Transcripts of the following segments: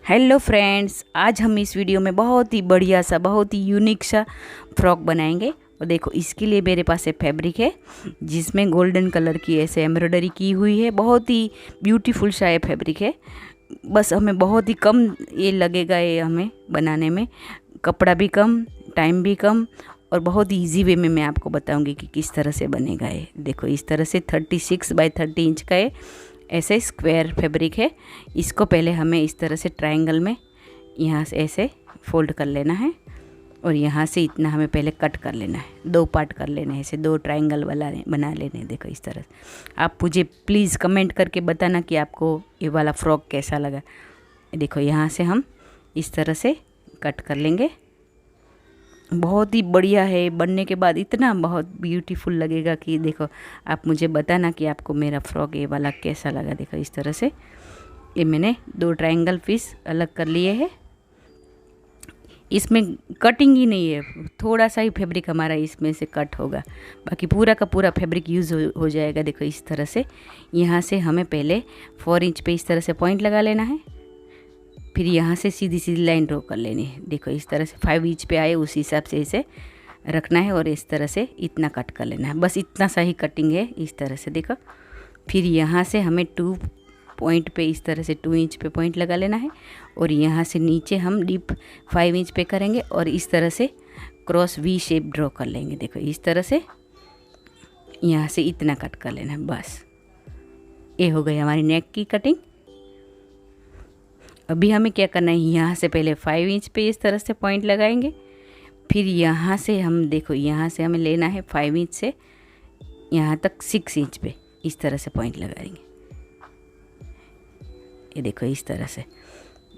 Hello friends, आज हम इस वीडियो में बहुत ही बढ़िया सा बहुत ही यूनिक सा फ्रॉक बनाएंगे। और देखो, इसके लिए मेरे पास एक फैब्रिक है जिसमें गोल्डन कलर की ऐसे एम्ब्रॉयडरी की हुई है। बहुत ही ब्यूटीफुल सा ये फैब्रिक है। बस हमें बहुत ही कम ये लगेगा ये हमें बनाने में, कपड़ा भी कम, टाइम भी कम, और बहुत ही ईजी वे में मैं आपको बताऊंगी कि किस तरह से बनेगा ये। देखो, इस तरह से 36 बाय 30 इंच का ये ऐसे स्क्वायर फैब्रिक है। इसको पहले हमें इस तरह से ट्रायंगल में यहाँ से ऐसे फोल्ड कर लेना है, और यहाँ से इतना हमें पहले कट कर लेना है। 2 पार्ट कर लेने हैं, ऐसे 2 ट्रायंगल वाला बना लेने हैं। देखो इस तरह से। आप मुझे प्लीज़ कमेंट करके बताना कि आपको ये वाला फ्रॉक कैसा लगा। देखो, यहाँ से हम इस तरह से कट कर लेंगे। बहुत ही बढ़िया है, बनने के बाद इतना बहुत ब्यूटीफुल लगेगा कि देखो, आप मुझे बताना कि आपको मेरा फ्रॉक ये वाला कैसा लगा। देखो इस तरह से ये मैंने 2 ट्रायंगल पीस अलग कर लिए हैं। इसमें कटिंग ही नहीं है, थोड़ा सा ही फैब्रिक हमारा इसमें से कट होगा, बाकी पूरा का पूरा फैब्रिक यूज़ हो जाएगा। देखो इस तरह से यहाँ से हमें पहले 4 इंच पे इस तरह से पॉइंट लगा लेना है। फिर यहाँ से सीधी सीधी लाइन ड्रॉ कर लेनी है। देखो इस तरह से 5 इंच पे आए उस हिसाब से इसे रखना है, और इस तरह से इतना कट कर लेना है। बस इतना सा ही कटिंग है, इस तरह से। देखो, फिर यहाँ से हमें 2 पॉइंट पे इस तरह से 2 इंच पे पॉइंट लगा लेना है, और यहाँ से नीचे हम डीप 5 इंच पे करेंगे, और इस तरह से क्रॉस वी शेप ड्रॉ कर लेंगे। देखो इस तरह से यहाँ से इतना कट कर लेना है। बस ये हो गई हमारी नेक की कटिंग। अभी हमें क्या करना है, यहाँ से पहले 5 इंच पे इस तरह से पॉइंट लगाएंगे। फिर यहाँ से हम देखो, यहाँ से हमें लेना है 5 इंच से यहाँ तक 6 इंच पे इस तरह से पॉइंट लगाएंगे। ये देखो इस तरह से।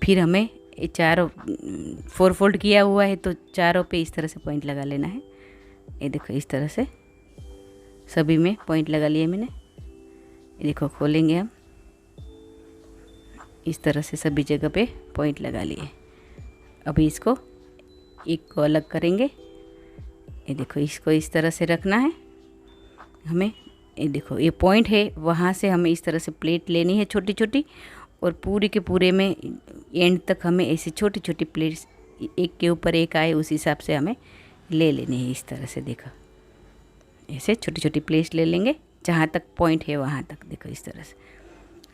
फिर हमें ये चारों 4 फोल्ड किया हुआ है, तो चारों पे इस तरह से पॉइंट लगा लेना है। ये देखो इस तरह से सभी में पॉइंट लगा लिए मैंने। ये देखो, खोलेंगे हम, इस तरह से सभी जगह पे पॉइंट लगा लिए। अभी इसको एक को अलग करेंगे। ये देखो, इसको इस तरह से रखना है हमें। ये देखो, ये पॉइंट है, वहाँ से हमें इस तरह से प्लेट लेनी है छोटी छोटी, और पूरे के पूरे में एंड तक हमें ऐसी छोटी छोटी प्लेट्स एक के ऊपर एक आए उस हिसाब से हमें ले लेनी है। इस तरह से देखो, ऐसे छोटी छोटी प्लेट्स ले लेंगे जहाँ तक पॉइंट है वहाँ तक। देखो इस तरह से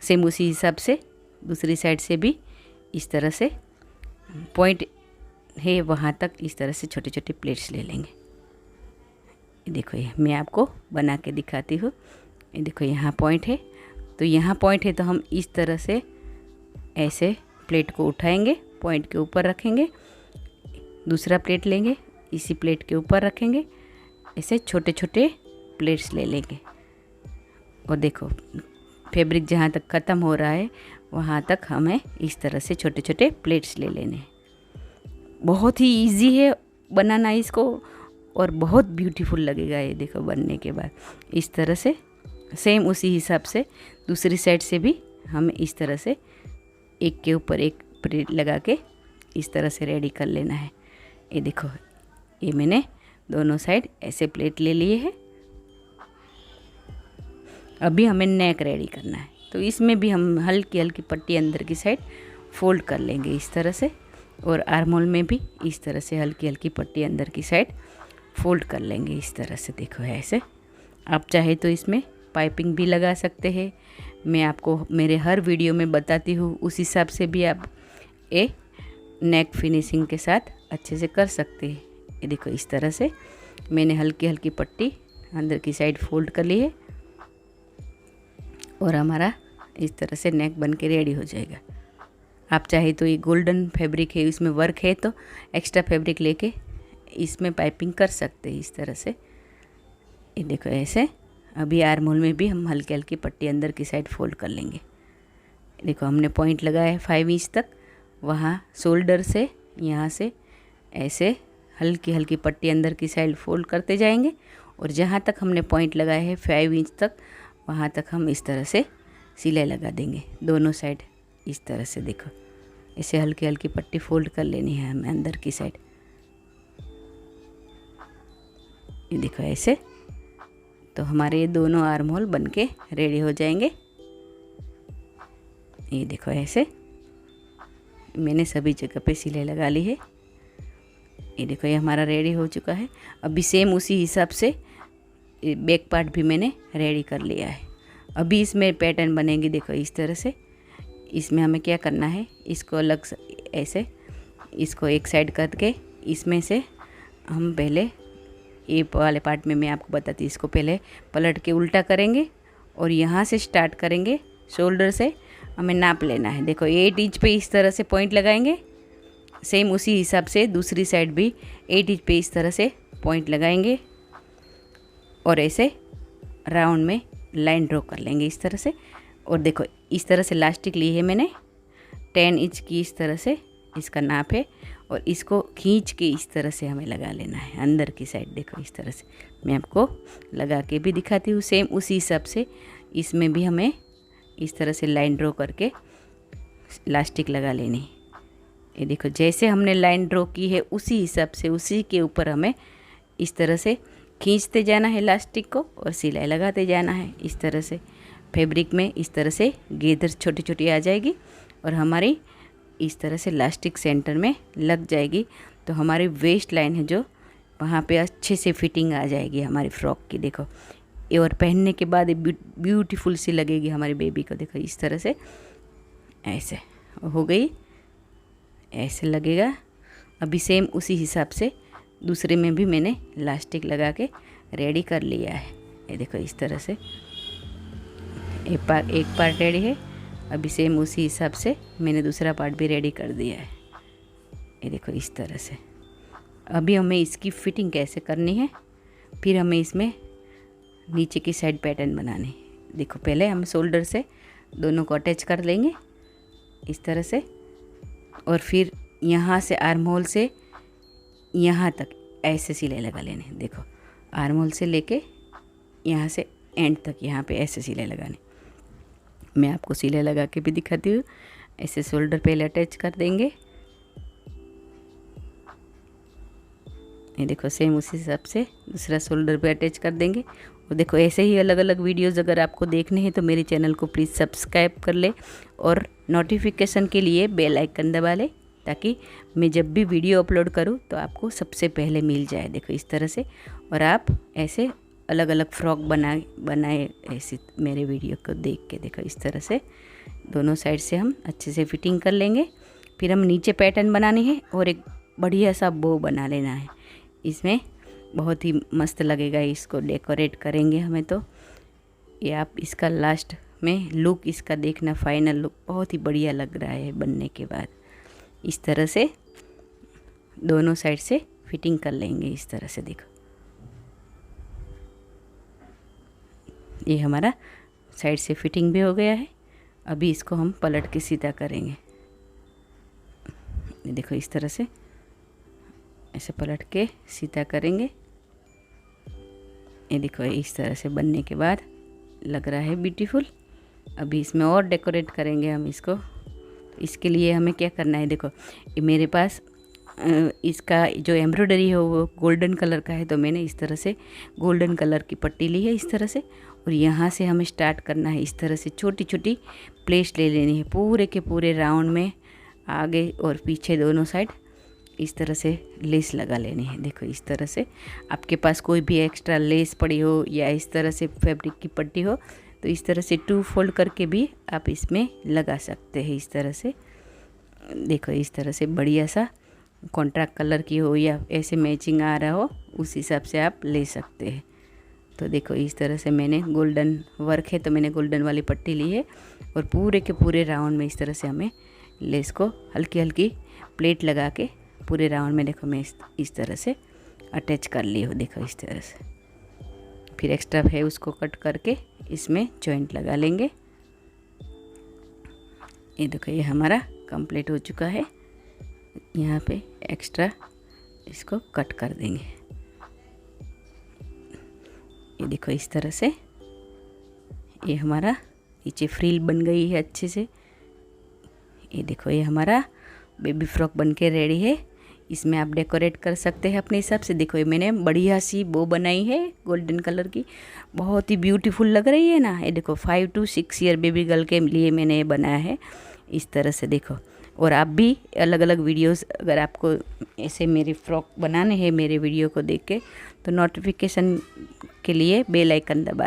सेम उसी हिसाब से दूसरी साइड से भी इस तरह से पॉइंट है वहाँ तक इस तरह से छोटे छोटे प्लेट्स ले लेंगे। देखो, ये मैं आपको बना के दिखाती हूँ। ये देखो, यहाँ पॉइंट है, तो यहाँ पॉइंट है, तो हम इस तरह से ऐसे प्लेट को उठाएंगे, पॉइंट के ऊपर रखेंगे, दूसरा प्लेट लेंगे, इसी प्लेट के ऊपर रखेंगे, ऐसे छोटे छोटे प्लेट्स ले लेंगे। और देखो, फैब्रिक जहाँ तक ख़त्म हो रहा है वहाँ तक हमें इस तरह से छोटे छोटे प्लेट्स ले लेने हैं। बहुत ही इजी है बनाना इसको, और बहुत ब्यूटीफुल लगेगा ये। देखो, बनने के बाद इस तरह से सेम उसी हिसाब से दूसरी साइड से भी हमें इस तरह से एक के ऊपर एक प्लेट लगा के इस तरह से रेडी कर लेना है। ये देखो, ये मैंने दोनों साइड ऐसे प्लेट ले लिए है। अभी हमें नेक रेडी करना है, तो इसमें भी हम हल्की हल्की पट्टी अंदर की साइड फोल्ड कर लेंगे इस तरह से, और आर्महोल में भी इस तरह से हल्की हल्की पट्टी अंदर की साइड फोल्ड कर लेंगे इस तरह से। देखो ऐसे। आप चाहे तो इसमें पाइपिंग भी लगा सकते हैं, मैं आपको मेरे हर वीडियो में बताती हूँ, उस हिसाब से भी आप ये नेक फिनिशिंग के साथ अच्छे से कर सकते हैं। ये देखो, इस तरह से मैंने हल्की हल्की पट्टी अंदर की साइड फोल्ड कर ली है, और हमारा इस तरह से नेक बन के रेडी हो जाएगा। आप चाहे तो ये गोल्डन फैब्रिक है, इसमें वर्क है, तो एक्स्ट्रा फैब्रिक लेके इसमें पाइपिंग कर सकते हैं इस तरह से। ये देखो ऐसे। अभी आर्महोल में भी हम हल्की हल्की पट्टी अंदर की साइड फोल्ड कर लेंगे। देखो, हमने पॉइंट लगाया है 5 इंच तक, वहाँ शोल्डर से यहाँ से ऐसे हल्की हल्की पट्टी अंदर की साइड फोल्ड करते जाएंगे, और जहाँ तक हमने पॉइंट लगाया है 5 इंच तक, वहाँ तक हम इस तरह से सिलाई लगा देंगे दोनों साइड इस तरह से। देखो, ऐसे हल्की हल्की पट्टी फोल्ड कर लेनी है हमें अंदर की साइड। ये देखो ऐसे, तो हमारे ये दोनों आर्महोल बन के रेडी हो जाएंगे। ये देखो ऐसे। मैंने सभी जगह पे सिलाई लगा ली है। ये देखो ये हमारा रेडी हो चुका है। अभी सेम उसी हिसाब से बैक पार्ट भी मैंने रेडी कर लिया है। अभी इसमें पैटर्न बनेंगे, देखो इस तरह से। इसमें हमें क्या करना है, इसको अलग ऐसे इसको एक साइड करके इसमें से हम पहले ये वाले पार्ट में मैं आपको बताती हूँ, इसको पहले पलट के उल्टा करेंगे और यहाँ से स्टार्ट करेंगे। शोल्डर से हमें नाप लेना है। देखो 8 इंच पे इस तरह से पॉइंट लगाएंगे। सेम उसी हिसाब से दूसरी साइड भी 8 इंच पे इस तरह से पॉइंट लगाएंगे और ऐसे राउंड में लाइन ड्रॉ कर लेंगे इस तरह से। और देखो इस तरह से इलास्टिक ली है मैंने 10 इंच की, इस तरह से इसका नाप है। और इसको खींच के इस तरह से हमें लगा लेना है अंदर की साइड। देखो इस तरह से मैं आपको लगा के भी दिखाती हूँ। सेम उसी हिसाब से इसमें भी हमें इस तरह से लाइन ड्रॉ करके इलास्टिक लगा लेनी है। ये देखो जैसे हमने लाइन ड्रॉ की है उसी हिसाब से उसी के ऊपर हमें इस तरह से खींचते जाना है इलास्टिक को और सिलाई लगाते जाना है। इस तरह से फैब्रिक में इस तरह से गेदर छोटी छोटी आ जाएगी और हमारी इस तरह से इलास्टिक सेंटर में लग जाएगी। तो हमारी वेस्ट लाइन है जो वहाँ पे अच्छे से फिटिंग आ जाएगी हमारी फ्रॉक की। देखो ये और पहनने के बाद ब्यूटीफुल सी लगेगी हमारी बेबी को। देखो इस तरह से ऐसे हो गई, ऐसे लगेगा। अभी सेम उसी हिसाब से दूसरे में भी मैंने इलास्टिक लगा के रेडी कर लिया है। ये देखो इस तरह से एक पार्ट रेडी है। अभी सेम उसी हिसाब से मैंने दूसरा पार्ट भी रेडी कर दिया है। ये देखो इस तरह से। अभी हमें इसकी फिटिंग कैसे करनी है, फिर हमें इसमें नीचे की साइड पैटर्न बनानी है। देखो पहले हम शोल्डर से दोनों को अटैच कर लेंगे इस तरह से और फिर यहाँ से आर्म होल से यहाँ तक ऐसे सिलाई लगा लेने। देखो आर्म होल से लेके यहाँ से एंड तक यहाँ पे ऐसे सिलाई लगाने। मैं आपको सिलाई लगा के भी दिखाती हूँ। ऐसे शोल्डर पहले अटैच कर देंगे। ये देखो सेम उसी हिसाब से दूसरा शोल्डर पे अटैच कर देंगे। और देखो ऐसे ही अलग अलग वीडियोज़ अगर आपको देखने हैं तो मेरे चैनल को प्लीज़ सब्सक्राइब कर ले और नोटिफिकेशन के लिए बेल आइकन दबा ले ताकि मैं जब भी वीडियो अपलोड करूं तो आपको सबसे पहले मिल जाए। देखो इस तरह से। और आप ऐसे अलग अलग फ्रॉक बनाए ऐसे मेरे वीडियो को देख के। देखो इस तरह से दोनों साइड से हम अच्छे से फिटिंग कर लेंगे। फिर हम नीचे पैटर्न बनानी है और एक बढ़िया सा बो बना लेना है। इसमें बहुत ही मस्त लगेगा, इसको डेकोरेट करेंगे हमें। तो ये आप इसका लास्ट में लुक इसका देखना, फाइनल लुक बहुत ही बढ़िया लग रहा है बनने के बाद। इस तरह से दोनों साइड से फिटिंग कर लेंगे इस तरह से। देखो ये हमारा साइड से फिटिंग भी हो गया है। अभी इसको हम पलट के सीधा करेंगे। ये देखो इस तरह से ऐसे पलट के सीधा करेंगे। ये देखो इस तरह से बनने के बाद लग रहा है ब्यूटीफुल। अभी इसमें और डेकोरेट करेंगे हम इसको। इसके लिए हमें क्या करना है, देखो ये मेरे पास इसका जो एम्ब्रॉयडरी है वो गोल्डन कलर का है। तो मैंने इस तरह से गोल्डन कलर की पट्टी ली है इस तरह से। और यहाँ से हमें स्टार्ट करना है इस तरह से छोटी छोटी प्लेस ले लेनी है पूरे के पूरे राउंड में, आगे और पीछे दोनों साइड इस तरह से लेस लगा लेनी है। देखो इस तरह से आपके पास कोई भी एक्स्ट्रा लेस पड़ी हो या इस तरह से फैब्रिक की पट्टी हो तो इस तरह से 2 फोल्ड करके भी आप इसमें लगा सकते हैं इस तरह से। देखो इस तरह से बढ़िया सा कॉन्ट्रास्ट कलर की हो या ऐसे मैचिंग आ रहा हो उस हिसाब से आप ले सकते हैं। तो देखो इस तरह से मैंने गोल्डन वर्क है तो मैंने गोल्डन वाली पट्टी ली है और पूरे के पूरे राउंड में इस तरह से हमें लेस को हल्की हल्की प्लेट लगा के पूरे राउंड में देखो मैं इस तरह से अटैच कर ली हूँ। देखो इस तरह से फिर एक्स्ट्रा है उसको कट करके इसमें जॉइंट लगा लेंगे। ये देखो ये हमारा कंप्लीट हो चुका है। यहाँ पे एक्स्ट्रा इसको कट कर देंगे। ये देखो इस तरह से ये हमारा नीचे फ्रिल बन गई है अच्छे से। ये देखो ये हमारा बेबी फ्रॉक बन के रेडी है। इसमें आप डेकोरेट कर सकते हैं अपने हिसाब से। देखो ये मैंने बढ़िया सी बो बनाई है गोल्डन कलर की, बहुत ही ब्यूटीफुल लग रही है ना। ये देखो 5 to 6 ईयर बेबी गर्ल के लिए मैंने ये बनाया है इस तरह से। देखो और आप भी अलग अलग वीडियोस अगर आपको ऐसे मेरे फ्रॉक बनाने हैं मेरे वीडियो को देख के, तो नोटिफिकेशन के लिए बेल आइकन दबा